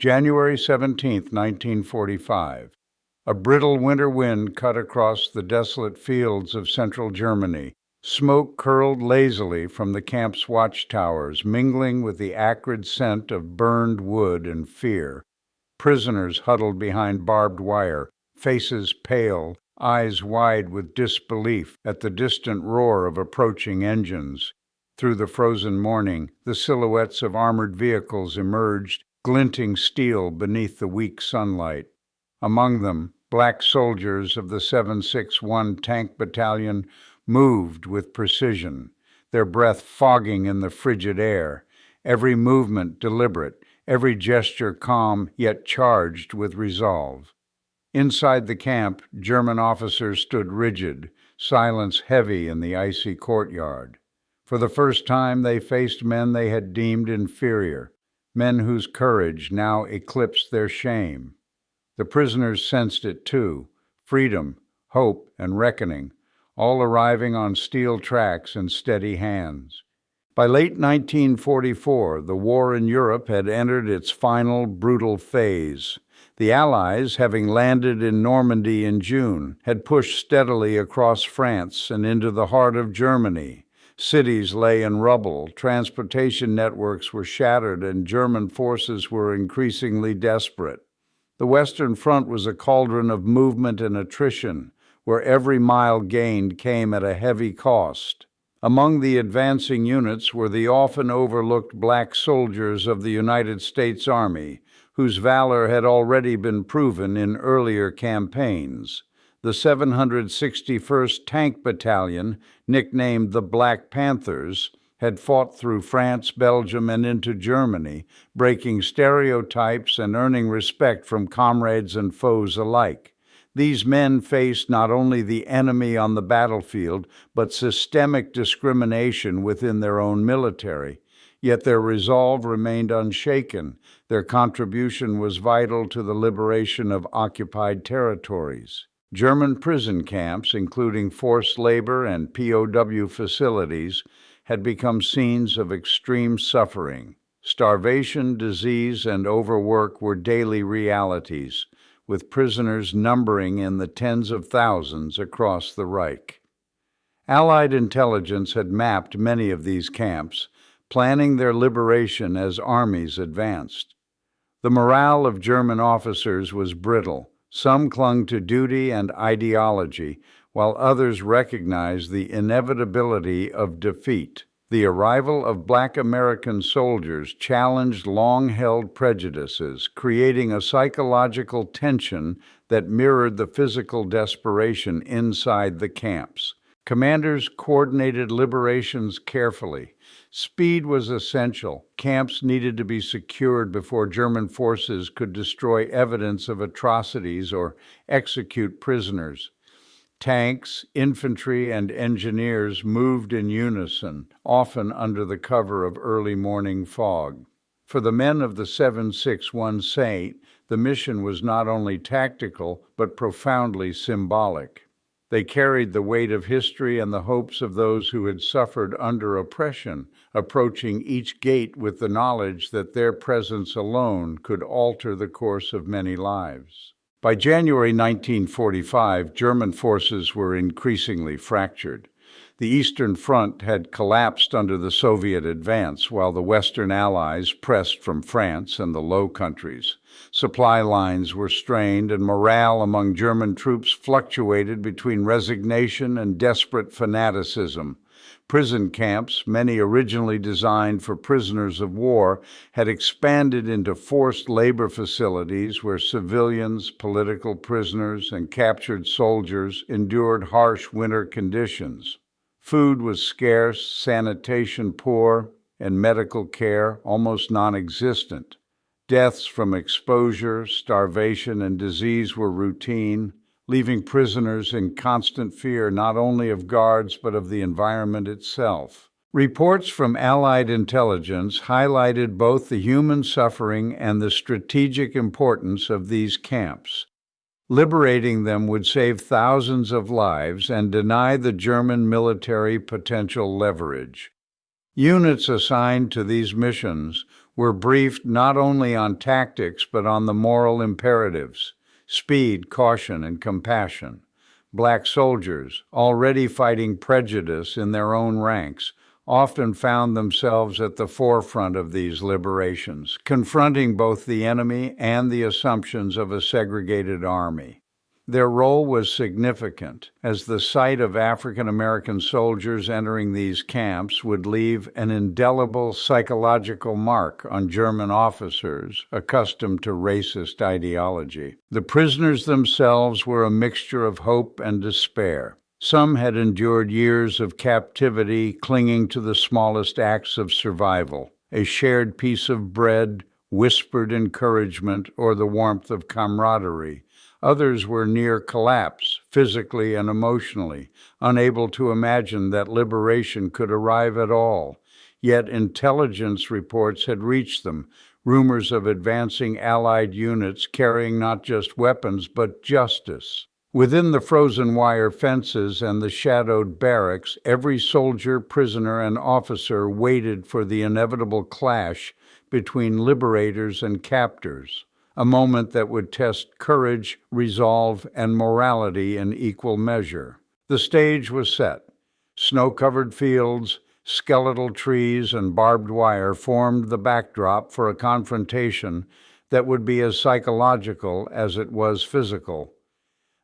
January 17, 1945. A brittle winter wind cut across the desolate fields of central Germany. Smoke curled lazily from the camp's watchtowers, mingling with the acrid scent of burned wood and fear. Prisoners huddled behind barbed wire, faces pale, eyes wide with disbelief at the distant roar of approaching engines. Through the frozen morning, the silhouettes of armored vehicles emerged, glinting steel beneath the weak sunlight. Among them, black soldiers of the 761 Tank Battalion moved with precision, their breath fogging in the frigid air, every movement deliberate, every gesture calm yet charged with resolve. Inside the camp, German officers stood rigid, silence heavy in the icy courtyard. For the first time, they faced men they had deemed inferior, men whose courage now eclipsed their shame. The prisoners sensed it too: freedom, hope, and reckoning, all arriving on steel tracks and steady hands. By late 1944, the war in Europe had entered its final brutal phase. The Allies, having landed in Normandy in June, had pushed steadily across France and into the heart of Germany. Cities lay in rubble, transportation networks were shattered, and German forces were increasingly desperate. The Western Front was a cauldron of movement and attrition, where every mile gained came at a heavy cost. Among the advancing units were the often overlooked black soldiers of the United States Army, whose valor had already been proven in earlier campaigns. The 761st Tank Battalion, nicknamed the Black Panthers, had fought through France, Belgium, and into Germany, breaking stereotypes and earning respect from comrades and foes alike. These men faced not only the enemy on the battlefield, but systemic discrimination within their own military. Yet their resolve remained unshaken. Their contribution was vital to the liberation of occupied territories. German prison camps, including forced labor and POW facilities, had become scenes of extreme suffering. Starvation, disease, and overwork were daily realities, with prisoners numbering in the tens of thousands across the Reich. Allied intelligence had mapped many of these camps, planning their liberation as armies advanced. The morale of German officers was brittle. Some clung to duty and ideology, while others recognized the inevitability of defeat. The arrival of Black American soldiers challenged long-held prejudices, creating a psychological tension that mirrored the physical desperation inside the camps. Commanders coordinated liberations carefully. Speed was essential. Camps needed to be secured before German forces could destroy evidence of atrocities or execute prisoners. Tanks, infantry, and engineers moved in unison, often under the cover of early morning fog. For the men of the 761 Saint, the mission was not only tactical, but profoundly symbolic. They carried the weight of history and the hopes of those who had suffered under oppression, approaching each gate with the knowledge that their presence alone could alter the course of many lives. By January 1945, German forces were increasingly fractured. The Eastern Front had collapsed under the Soviet advance, while the Western Allies pressed from France and the Low Countries. Supply lines were strained, and morale among German troops fluctuated between resignation and desperate fanaticism. Prison camps, many originally designed for prisoners of war, had expanded into forced labor facilities where civilians, political prisoners, and captured soldiers endured harsh winter conditions. Food was scarce, sanitation poor, and medical care almost non-existent. Deaths from exposure, starvation, and disease were routine, leaving prisoners in constant fear not only of guards but of the environment itself. Reports from Allied intelligence highlighted both the human suffering and the strategic importance of these camps. Liberating them would save thousands of lives and deny the German military potential leverage. Units assigned to these missions were briefed not only on tactics but on the moral imperatives: speed, caution, and compassion. Black soldiers, already fighting prejudice in their own ranks, often found themselves at the forefront of these liberations, confronting both the enemy and the assumptions of a segregated army. Their role was significant, as the sight of African American soldiers entering these camps would leave an indelible psychological mark on German officers accustomed to racist ideology. The prisoners themselves were a mixture of hope and despair. Some had endured years of captivity, clinging to the smallest acts of survival: a shared piece of bread, whispered encouragement, or the warmth of camaraderie. Others were near collapse, physically and emotionally, unable to imagine that liberation could arrive at all. Yet intelligence reports had reached them, rumors of advancing Allied units carrying not just weapons but justice. Within the frozen wire fences and the shadowed barracks, every soldier, prisoner, and officer waited for the inevitable clash between liberators and captors, a moment that would test courage, resolve, and morality in equal measure. The stage was set. Snow-covered fields, skeletal trees, and barbed wire formed the backdrop for a confrontation that would be as psychological as it was physical.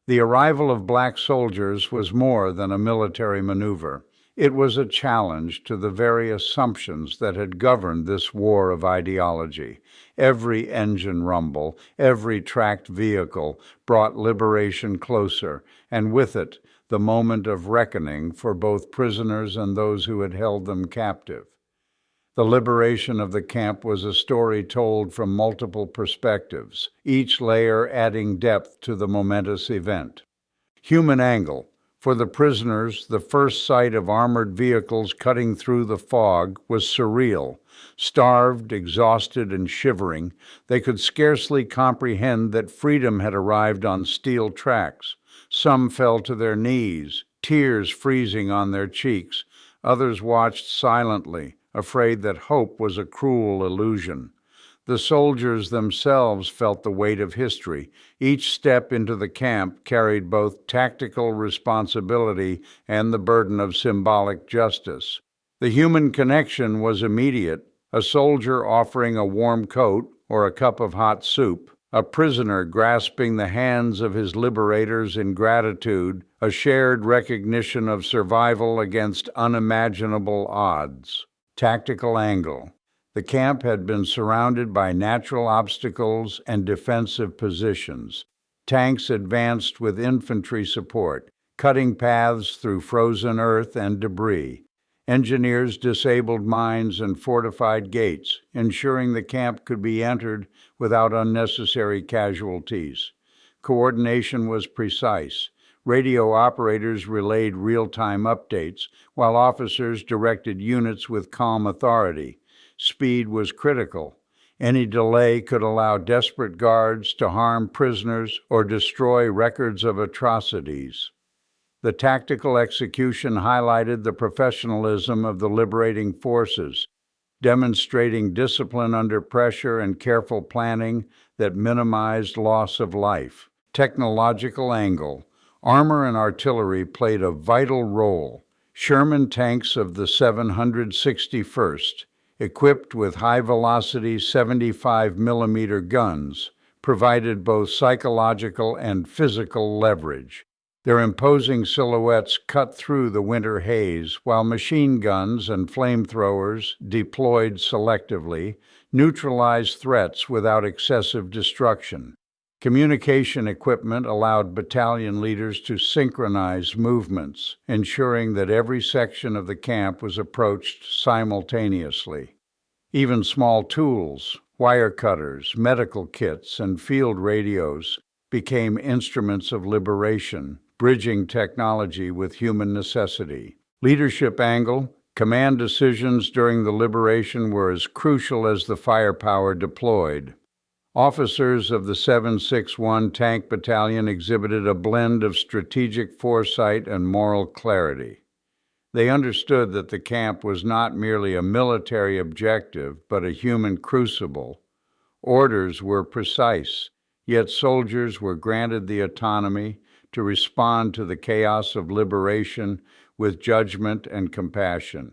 The arrival of black soldiers was more than a military maneuver. It was a challenge to the very assumptions that had governed this war of ideology. Every engine rumble, every tracked vehicle brought liberation closer, and with it, the moment of reckoning for both prisoners and those who had held them captive. The liberation of the camp was a story told from multiple perspectives, each layer adding depth to the momentous event. Human angle. For the prisoners, the first sight of armored vehicles cutting through the fog was surreal. Starved, exhausted, and shivering, they could scarcely comprehend that freedom had arrived on steel tracks. Some fell to their knees, tears freezing on their cheeks. Others watched silently, afraid that hope was a cruel illusion. The soldiers themselves felt the weight of history. Each step into the camp carried both tactical responsibility and the burden of symbolic justice. The human connection was immediate: a soldier offering a warm coat or a cup of hot soup, a prisoner grasping the hands of his liberators in gratitude, a shared recognition of survival against unimaginable odds. Tactical angle. The camp had been surrounded by natural obstacles and defensive positions. Tanks advanced with infantry support, cutting paths through frozen earth and debris. Engineers disabled mines and fortified gates, ensuring the camp could be entered without unnecessary casualties. Coordination was precise. Radio operators relayed real-time updates, while officers directed units with calm authority. Speed was critical. Any delay could allow desperate guards to harm prisoners or destroy records of atrocities. The tactical execution highlighted the professionalism of the liberating forces, demonstrating discipline under pressure and careful planning that minimized loss of life. Technological angle. Armor and artillery played a vital role. Sherman tanks of the 761st, equipped with high-velocity 75-millimeter guns, provided both psychological and physical leverage. Their imposing silhouettes cut through the winter haze, while machine guns and flamethrowers, deployed selectively, neutralized threats without excessive destruction. Communication equipment allowed battalion leaders to synchronize movements, ensuring that every section of the camp was approached simultaneously. Even small tools, wire cutters, medical kits, and field radios became instruments of liberation, bridging technology with human necessity. Leadership angle. Command decisions during the liberation were as crucial as the firepower deployed. Officers of the 761 Tank Battalion exhibited a blend of strategic foresight and moral clarity. They understood that the camp was not merely a military objective, but a human crucible. Orders were precise, yet soldiers were granted the autonomy to respond to the chaos of liberation with judgment and compassion.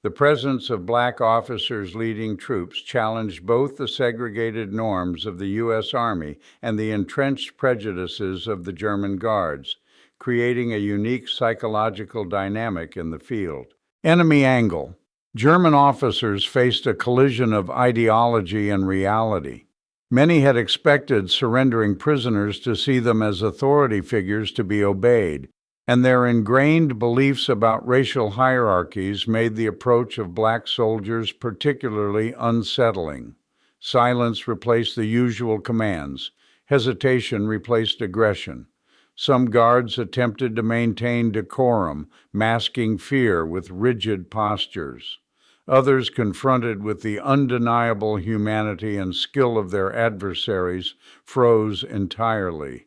The presence of black officers leading troops challenged both the segregated norms of the U.S. Army and the entrenched prejudices of the German Guards, creating a unique psychological dynamic in the field. Enemy angle. German officers faced a collision of ideology and reality. Many had expected surrendering prisoners to see them as authority figures to be obeyed, and their ingrained beliefs about racial hierarchies made the approach of black soldiers particularly unsettling. Silence replaced the usual commands. Hesitation replaced aggression. Some guards attempted to maintain decorum, masking fear with rigid postures. Others, confronted with the undeniable humanity and skill of their adversaries, froze entirely.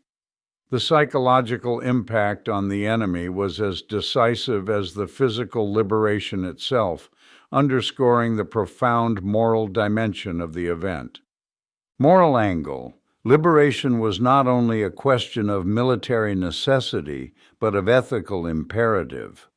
The psychological impact on the enemy was as decisive as the physical liberation itself, underscoring the profound moral dimension of the event. Moral angle. Liberation was not only a question of military necessity, but of ethical imperative.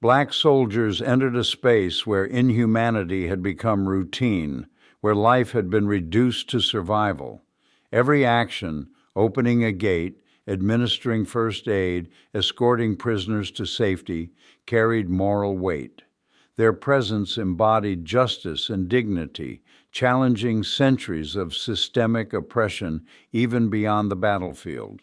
Black soldiers entered a space where inhumanity had become routine, where life had been reduced to survival. Every action, opening a gate, administering first aid, escorting prisoners to safety, carried moral weight. Their presence embodied justice and dignity, challenging centuries of systemic oppression even beyond the battlefield.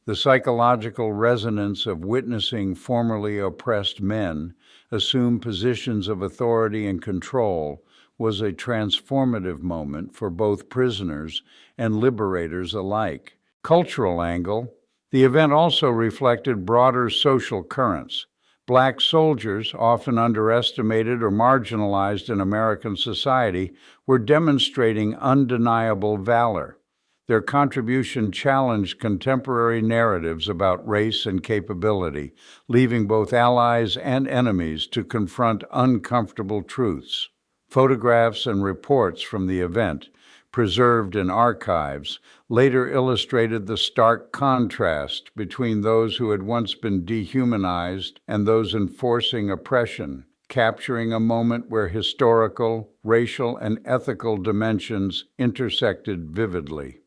The psychological resonance of witnessing formerly oppressed men assume positions of authority and control was a transformative moment for both prisoners and liberators alike. Cultural angle. The event also reflected broader social currents. Black soldiers, often underestimated or marginalized in American society, were demonstrating undeniable valor. Their contribution challenged contemporary narratives about race and capability, leaving both allies and enemies to confront uncomfortable truths. Photographs and reports from the event, preserved in archives, later illustrated the stark contrast between those who had once been dehumanized and those enforcing oppression, capturing a moment where historical, racial, and ethical dimensions intersected vividly.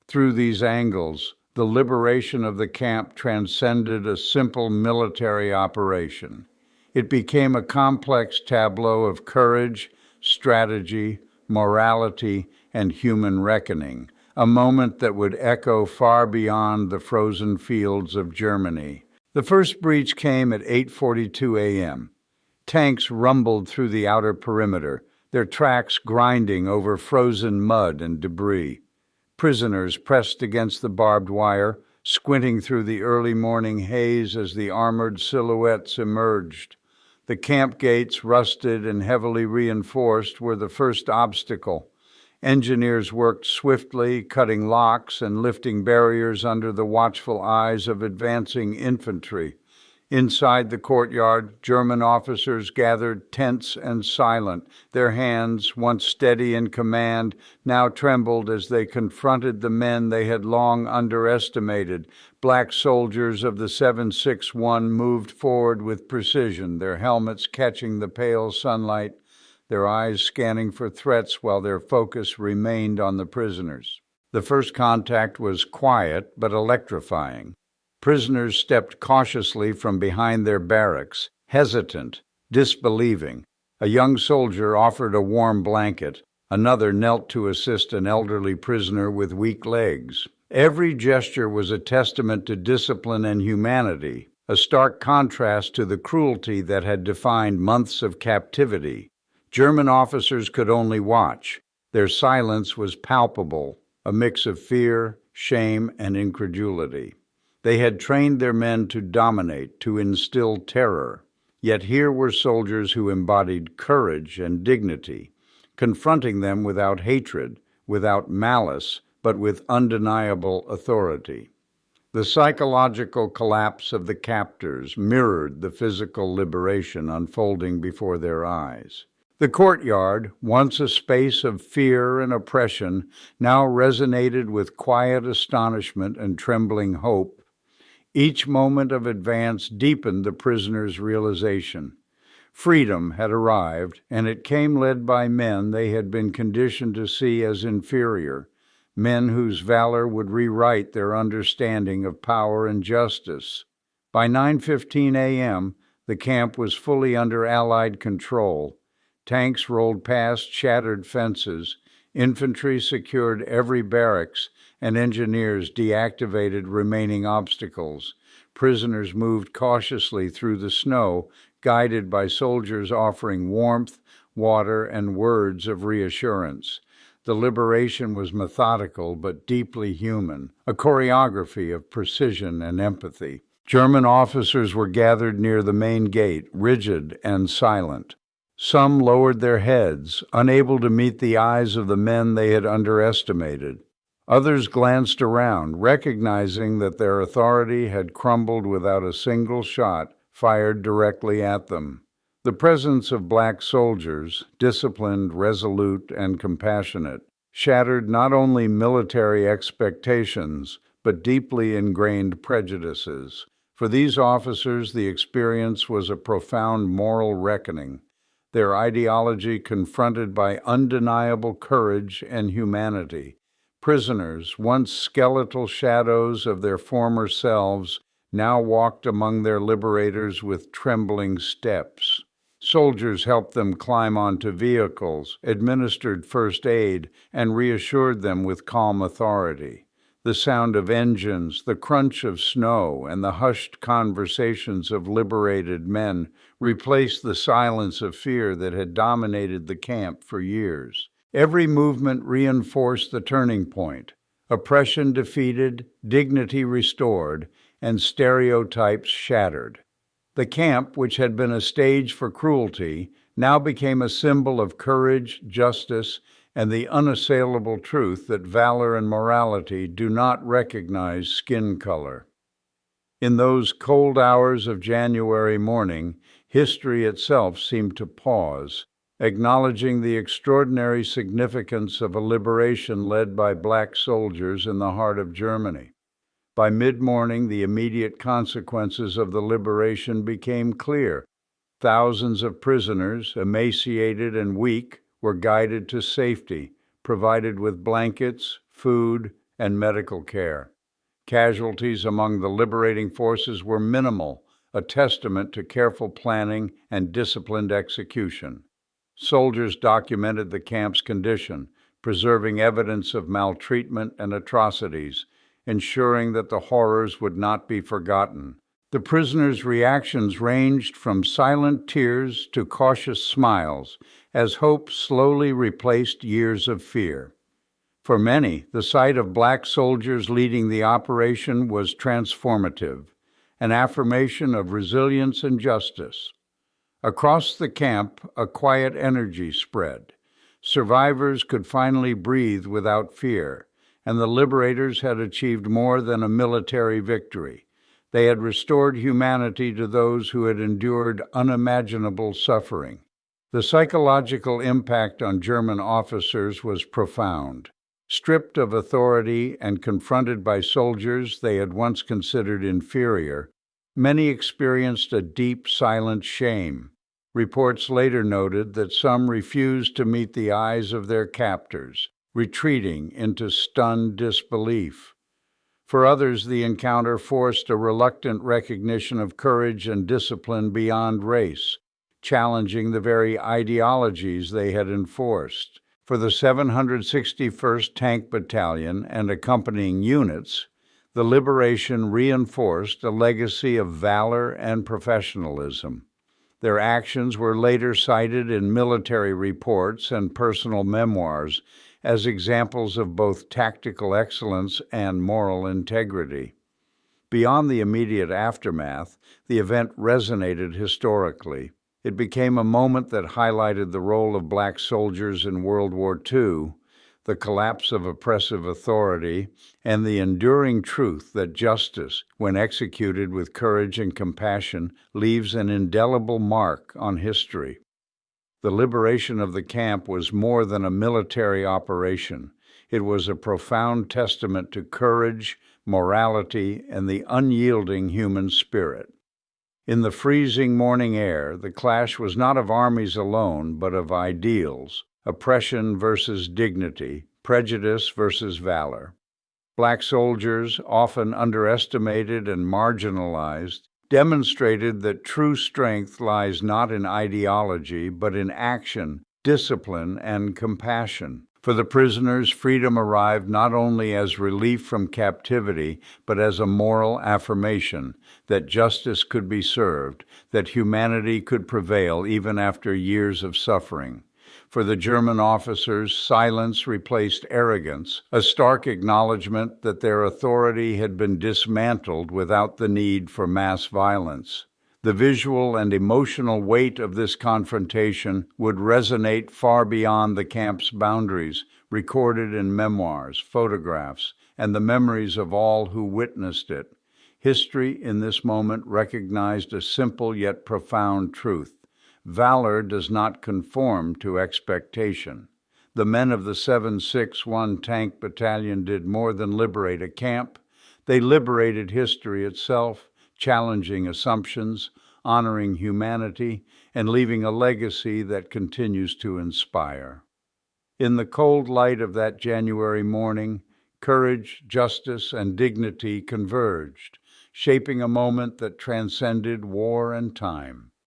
Through these angles, the liberation of the camp transcended a simple military operation. It became a complex tableau of courage, strategy, morality, and human reckoning, a moment that would echo far beyond the frozen fields of Germany. The first breach came at 8:42 a.m. Tanks rumbled through the outer perimeter, their tracks grinding over frozen mud and debris. Prisoners pressed against the barbed wire, squinting through the early morning haze as the armored silhouettes emerged. The camp gates, rusted and heavily reinforced, were the first obstacle. Engineers worked swiftly, cutting locks and lifting barriers under the watchful eyes of advancing infantry. Inside the courtyard, German officers gathered tense and silent. Their hands, once steady in command, now trembled as they confronted the men they had long underestimated. Black soldiers of the 761 moved forward with precision, their helmets catching the pale sunlight, their eyes scanning for threats while their focus remained on the prisoners. The first contact was quiet but electrifying. Prisoners stepped cautiously from behind their barracks, hesitant, disbelieving. A young soldier offered a warm blanket. Another knelt to assist an elderly prisoner with weak legs. Every gesture was a testament to discipline and humanity, a stark contrast to the cruelty that had defined months of captivity. German officers could only watch. Their silence was palpable, a mix of fear, shame, and incredulity. They had trained their men to dominate, to instill terror. Yet here were soldiers who embodied courage and dignity, confronting them without hatred, without malice, but with undeniable authority. The psychological collapse of the captors mirrored the physical liberation unfolding before their eyes. The courtyard, once a space of fear and oppression, now resonated with quiet astonishment and trembling hope. Each moment of advance deepened the prisoners' realization. Freedom had arrived, and it came led by men they had been conditioned to see as inferior, men whose valor would rewrite their understanding of power and justice. By 9:15 a.m., the camp was fully under Allied control. Tanks rolled past shattered fences, infantry secured every barracks, and engineers deactivated remaining obstacles. Prisoners moved cautiously through the snow, guided by soldiers offering warmth, water, and words of reassurance. The liberation was methodical but deeply human, a choreography of precision and empathy. German officers were gathered near the main gate, rigid and silent. Some lowered their heads, unable to meet the eyes of the men they had underestimated. Others glanced around, recognizing that their authority had crumbled without a single shot fired directly at them. The presence of black soldiers, disciplined, resolute, and compassionate, shattered not only military expectations, but deeply ingrained prejudices. For these officers, the experience was a profound moral reckoning, their ideology confronted by undeniable courage and humanity. Prisoners, once skeletal shadows of their former selves, now walked among their liberators with trembling steps. Soldiers helped them climb onto vehicles, administered first aid, and reassured them with calm authority. The sound of engines, the crunch of snow, and the hushed conversations of liberated men replaced the silence of fear that had dominated the camp for years. Every movement reinforced the turning point. Oppression defeated, dignity restored, and stereotypes shattered. The camp, which had been a stage for cruelty, now became a symbol of courage, justice, and the unassailable truth that valor and morality do not recognize skin color. In those cold hours of January morning, history itself seemed to pause, acknowledging the extraordinary significance of a liberation led by black soldiers in the heart of Germany. By mid-morning, the immediate consequences of the liberation became clear. Thousands of prisoners, emaciated and weak, were guided to safety, provided with blankets, food, and medical care. Casualties among the liberating forces were minimal, a testament to careful planning and disciplined execution. Soldiers documented the camp's condition, preserving evidence of maltreatment and atrocities, ensuring that the horrors would not be forgotten. The prisoners' reactions ranged from silent tears to cautious smiles as hope slowly replaced years of fear. For many, the sight of black soldiers leading the operation was transformative, an affirmation of resilience and justice. Across the camp, a quiet energy spread. Survivors could finally breathe without fear, and the liberators had achieved more than a military victory. They had restored humanity to those who had endured unimaginable suffering. The psychological impact on German officers was profound. Stripped of authority and confronted by soldiers they had once considered inferior, many experienced a deep, silent shame. Reports later noted that some refused to meet the eyes of their captors, retreating into stunned disbelief. For others, the encounter forced a reluctant recognition of courage and discipline beyond race, challenging the very ideologies they had enforced. For the 761st Tank Battalion and accompanying units, the liberation reinforced a legacy of valor and professionalism. Their actions were later cited in military reports and personal memoirs as examples of both tactical excellence and moral integrity. Beyond the immediate aftermath, the event resonated historically. It became a moment that highlighted the role of black soldiers in World War II, the collapse of oppressive authority, and the enduring truth that justice, when executed with courage and compassion, leaves an indelible mark on history. The liberation of the camp was more than a military operation. It was a profound testament to courage, morality, and the unyielding human spirit. In the freezing morning air, the clash was not of armies alone, but of ideals: oppression versus dignity, prejudice versus valor. Black soldiers, often underestimated and marginalized, demonstrated that true strength lies not in ideology, but in action, discipline, and compassion. For the prisoners, freedom arrived not only as relief from captivity, but as a moral affirmation that justice could be served, that humanity could prevail even after years of suffering. For the German officers, silence replaced arrogance, a stark acknowledgement that their authority had been dismantled without the need for mass violence. The visual and emotional weight of this confrontation would resonate far beyond the camp's boundaries, recorded in memoirs, photographs, and the memories of all who witnessed it. History in this moment recognized a simple yet profound truth: valor does not conform to expectation. The men of the 761 Tank Battalion did more than liberate a camp. They liberated history itself, challenging assumptions, honoring humanity, and leaving a legacy that continues to inspire. In the cold light of that January morning, courage, justice, and dignity converged, shaping a moment that transcended war and time.